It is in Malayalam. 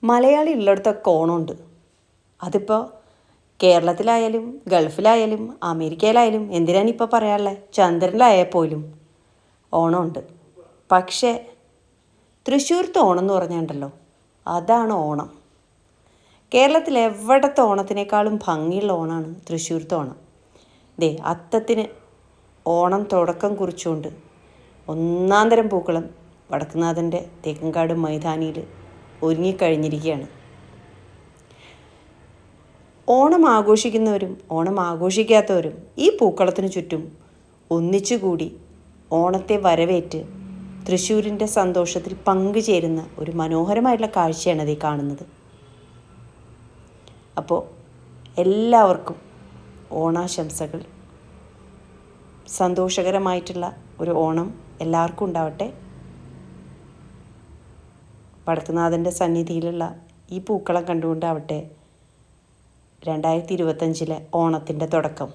മലയാളി ഉള്ളിടത്തൊക്കെ ഓണമുണ്ട്. അതിപ്പോൾ കേരളത്തിലായാലും ഗൾഫിലായാലും അമേരിക്കയിലായാലും എന്തിനാണിപ്പോൾ പറയാനുള്ളത്, ചന്ദ്രനിലായാൽ പോലും ഓണമുണ്ട്. പക്ഷേ തൃശ്ശൂരത്തെ ഓണം എന്ന് പറഞ്ഞാണ്ടല്ലോ, അതാണ് ഓണം. കേരളത്തിൽ എവിടത്തെ ഓണത്തിനേക്കാളും ഭംഗിയുള്ള ഓണമാണ് തൃശ്ശൂരത്തെ ഓണം. അത്തത്തിന് ഓണം തുടക്കം കുറിച്ചുകൊണ്ട് ഒന്നാം തരം പൂക്കളം വടക്കുന്നാഥൻ്റെ തേക്കങ്കാട് മൈതാനിയിൽ ഒരുങ്ങിക്കഴിഞ്ഞിരിക്കുകയാണ്. ഓണം ആഘോഷിക്കുന്നവരും ഓണം ആഘോഷിക്കാത്തവരും ഈ പൂക്കളത്തിന് ചുറ്റും ഒന്നിച്ചുകൂടി ഓണത്തെ വരവേറ്റ് തൃശ്ശൂരിൻ്റെ സന്തോഷത്തിൽ പങ്കുചേരുന്ന ഒരു മനോഹരമായിട്ടുള്ള കാഴ്ചയാണ് ഈ കാണുന്നത്. അപ്പോൾ എല്ലാവർക്കും ഓണാശംസകൾ. സന്തോഷകരമായിട്ടുള്ള ഒരു ഓണം എല്ലാവർക്കും ഉണ്ടാവട്ടെ. വടക്കുന്നാഥൻ്റെ സന്നിധിയിലുള്ള ഈ പൂക്കളം കണ്ടുകൊണ്ടാവട്ടെ 2025 ഓണത്തിൻ്റെ തുടക്കം.